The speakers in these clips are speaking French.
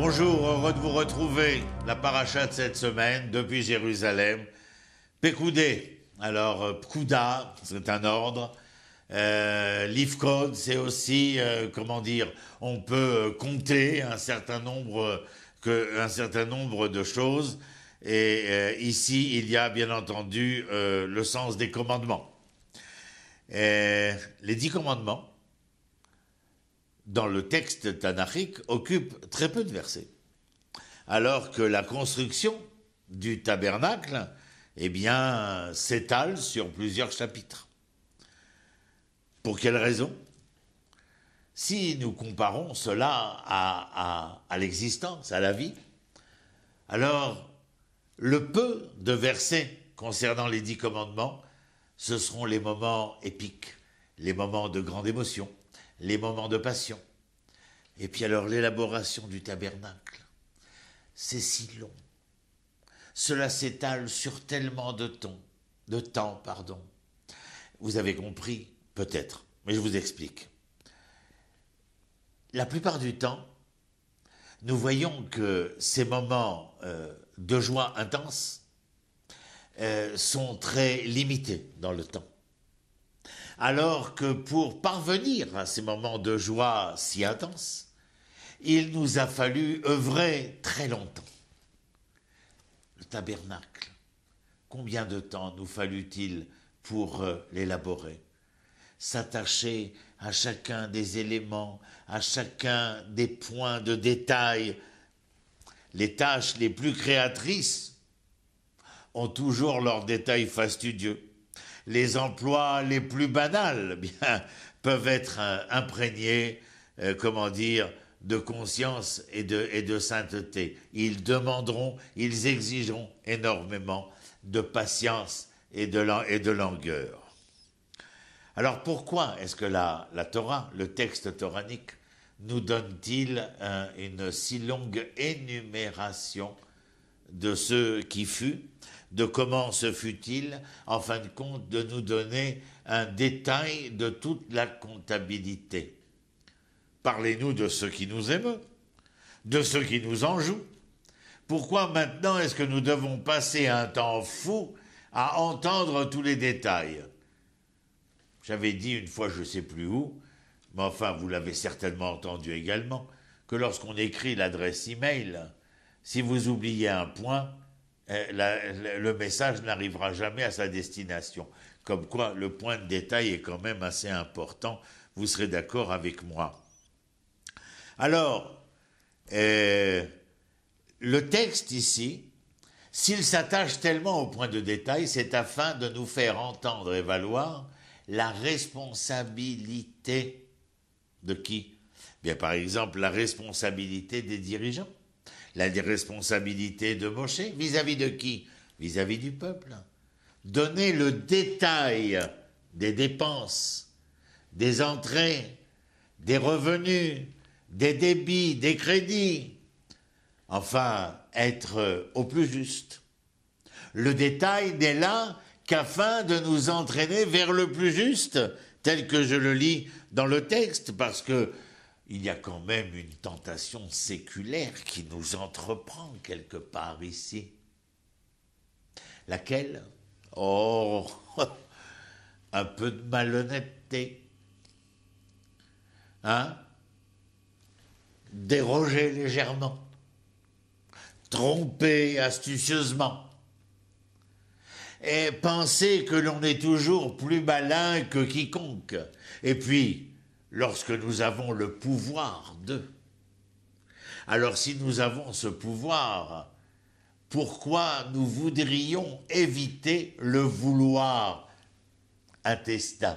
Bonjour, heureux de vous retrouver. La paracha de cette semaine, depuis Jérusalem. Pekoudé, alors Pkouda, c'est un ordre. L'Ifkod, c'est aussi, on peut compter un certain nombre de choses. Et ici, il y a bien entendu le sens des commandements. Les 10 commandements, dans le texte tanachique, occupe très peu de versets. Alors que la construction du tabernacle, s'étale sur plusieurs chapitres. Pour quelle raison? Si nous comparons cela à l'existence, à la vie, alors le peu de versets concernant les 10 commandements, ce seront les moments épiques, les moments de grande émotion, les moments de passion. Et puis alors l'élaboration du tabernacle, c'est si long. Cela s'étale sur tellement de temps. Vous avez compris, peut-être, mais je vous explique. La plupart du temps, nous voyons que ces moments de joie intense sont très limités dans le temps. Alors que pour parvenir à ces moments de joie si intenses, il nous a fallu œuvrer très longtemps. Le tabernacle, combien de temps nous fallut-il pour l'élaborer? S'attacher à chacun des éléments, à chacun des points de détail. Les tâches les plus créatrices ont toujours leurs détails fastidieux. Les emplois les plus banals peuvent être imprégnés, de conscience et de sainteté. Ils exigeront énormément de patience et de langueur. Alors pourquoi est-ce que la Torah, le texte toranique, nous donne-t-il une si longue énumération de ce qui fut, de comment ce fut-il, en fin de compte, de nous donner un détail de toute la comptabilité? Parlez-nous de ce qui nous émeut, de ce qui nous enjoue. Pourquoi maintenant est-ce que nous devons passer un temps fou à entendre tous les détails? J'avais dit une fois, je ne sais plus où, mais enfin vous l'avez certainement entendu également, que lorsqu'on écrit l'adresse email, si vous oubliez un point, le message n'arrivera jamais à sa destination. Comme quoi, le point de détail est quand même assez important. Vous serez d'accord avec moi. Alors, le texte ici, s'il s'attache tellement au point de détail, c'est afin de nous faire entendre et valoir la responsabilité de qui? Bien, par exemple, la responsabilité des dirigeants. La responsabilité de Moshe, vis-à-vis de qui? Vis-à-vis du peuple. Donner le détail des dépenses, des entrées, des revenus, des débits, des crédits. Enfin, être au plus juste. Le détail n'est là qu'afin de nous entraîner vers le plus juste, tel que je le lis dans le texte, parce que il y a quand même une tentation séculaire qui nous entreprend quelque part ici. Laquelle? Oh, un peu de malhonnêteté. Déroger légèrement. Tromper astucieusement. Et penser que l'on est toujours plus malin que quiconque. Et puis, lorsque nous avons le pouvoir de. Alors si nous avons ce pouvoir, pourquoi nous voudrions éviter le vouloir intestin?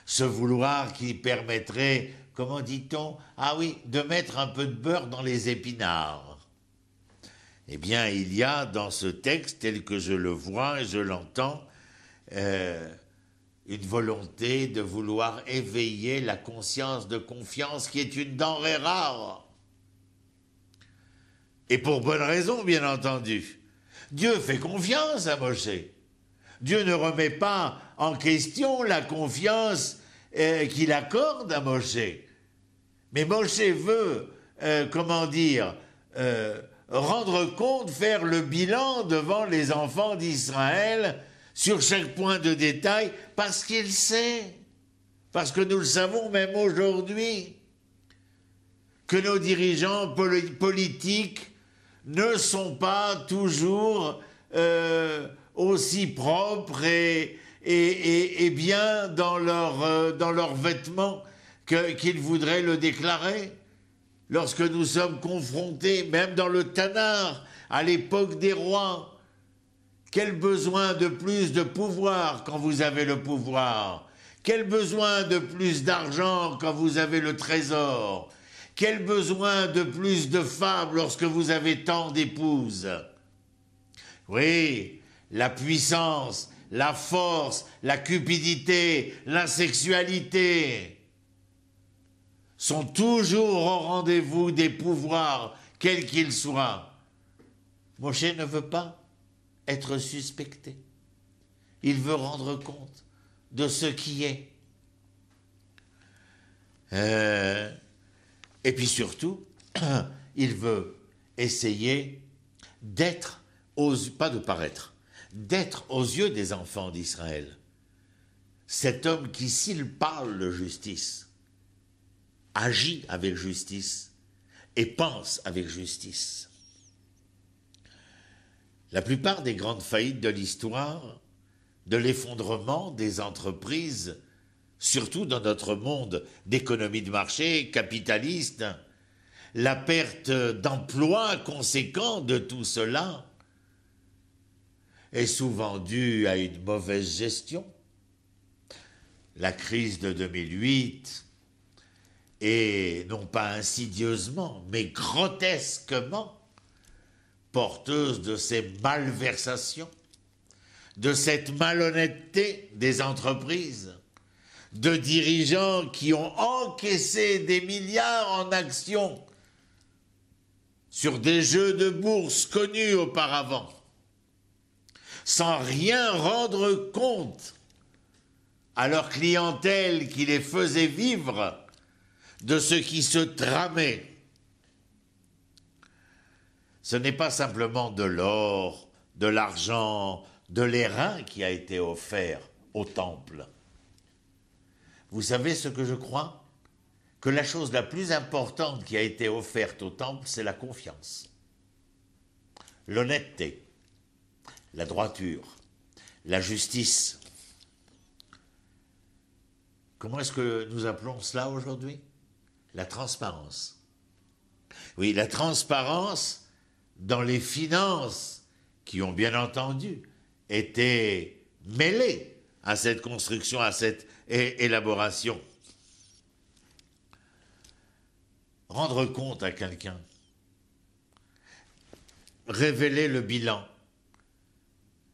Ce vouloir qui permettrait, comment dit-on? Ah oui, de mettre un peu de beurre dans les épinards. Eh bien, il y a dans ce texte, tel que je le vois et je l'entends, une volonté de vouloir éveiller la conscience de confiance qui est une denrée rare. Et pour bonne raison, bien entendu. Dieu fait confiance à Moshe. Dieu ne remet pas en question la confiance qu'il accorde à Moshe. Mais Moshe veut comment dire, rendre compte, faire le bilan devant les enfants d'Israël sur chaque point de détail, parce qu'il sait, parce que nous le savons même aujourd'hui, que nos dirigeants politiques ne sont pas toujours aussi propres et bien dans leurs vêtements qu'ils voudraient le déclarer. Lorsque nous sommes confrontés, même dans le Tanakh, à l'époque des rois, quel besoin de plus de pouvoir quand vous avez le pouvoir? Quel besoin de plus d'argent quand vous avez le trésor? Quel besoin de plus de femmes lorsque vous avez tant d'épouses? Oui, la puissance, la force, la cupidité, la sexualité sont toujours au rendez-vous des pouvoirs, quels qu'ils soient. Moshe ne veut pas être suspecté. Il veut rendre compte de ce qui est. Et puis surtout, il veut essayer d'être, pas de paraître, d'être aux yeux des enfants d'Israël cet homme qui, s'il parle de justice, agit avec justice et pense avec justice. La plupart des grandes faillites de l'histoire, de l'effondrement des entreprises, surtout dans notre monde d'économie de marché capitaliste, la perte d'emplois conséquent de tout cela est souvent due à une mauvaise gestion. La crise de 2008 est, non pas insidieusement, mais grotesquement, porteuse de ces malversations, de cette malhonnêteté des entreprises, de dirigeants qui ont encaissé des milliards en actions sur des jeux de bourse connus auparavant, sans rien rendre compte à leur clientèle qui les faisait vivre de ce qui se tramait. Ce n'est pas simplement de l'or, de l'argent, de l'airain qui a été offert au temple. Vous savez ce que je crois? Que la chose la plus importante qui a été offerte au temple, c'est la confiance, l'honnêteté, la droiture, la justice. Comment est-ce que nous appelons cela aujourd'hui? La transparence. Oui, la transparence dans les finances qui ont bien entendu été mêlées à cette construction, à cette élaboration. Rendre compte à quelqu'un, révéler le bilan,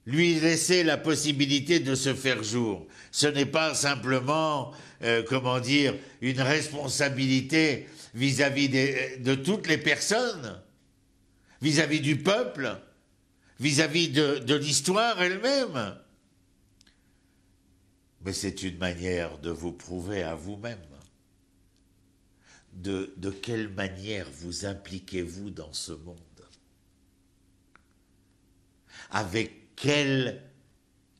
lui laisser la possibilité de se faire jour. Ce n'est pas simplement, une responsabilité vis-à-vis de toutes les personnes, vis-à-vis du peuple, vis-à-vis de l'histoire elle-même. Mais c'est une manière de vous prouver à vous-même de quelle manière vous impliquez-vous dans ce monde. Avec quelle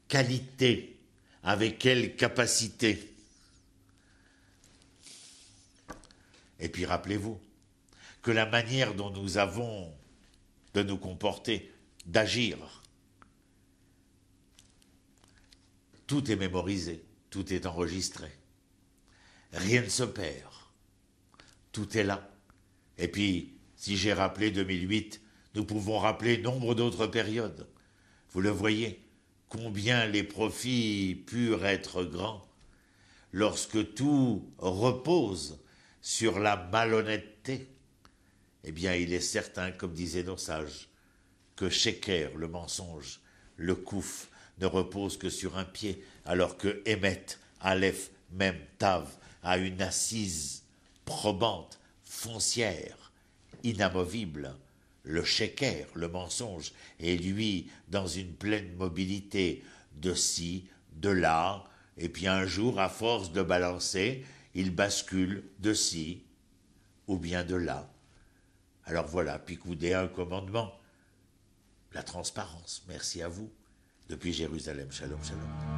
qualité, avec quelle capacité. Et puis rappelez-vous que la manière dont nous avons de nous comporter, d'agir, tout est mémorisé, tout est enregistré. Rien ne se perd. Tout est là. Et puis, si j'ai rappelé 2008, nous pouvons rappeler nombre d'autres périodes. Vous le voyez, combien les profits purent être grands lorsque tout repose sur la malhonnêteté. Eh bien, il est certain, comme disaient nos sages, que Sheker, le mensonge, le kouf, ne repose que sur un pied, alors que Emet, Aleph, Mem, Tav, a une assise probante, foncière, inamovible. Le Sheker, le mensonge, est lui dans une pleine mobilité de ci, de là, et puis un jour, à force de balancer, il bascule de ci ou bien de là. Alors voilà, Picoudé a un commandement, la transparence. Merci à vous. Depuis Jérusalem, shalom, shalom.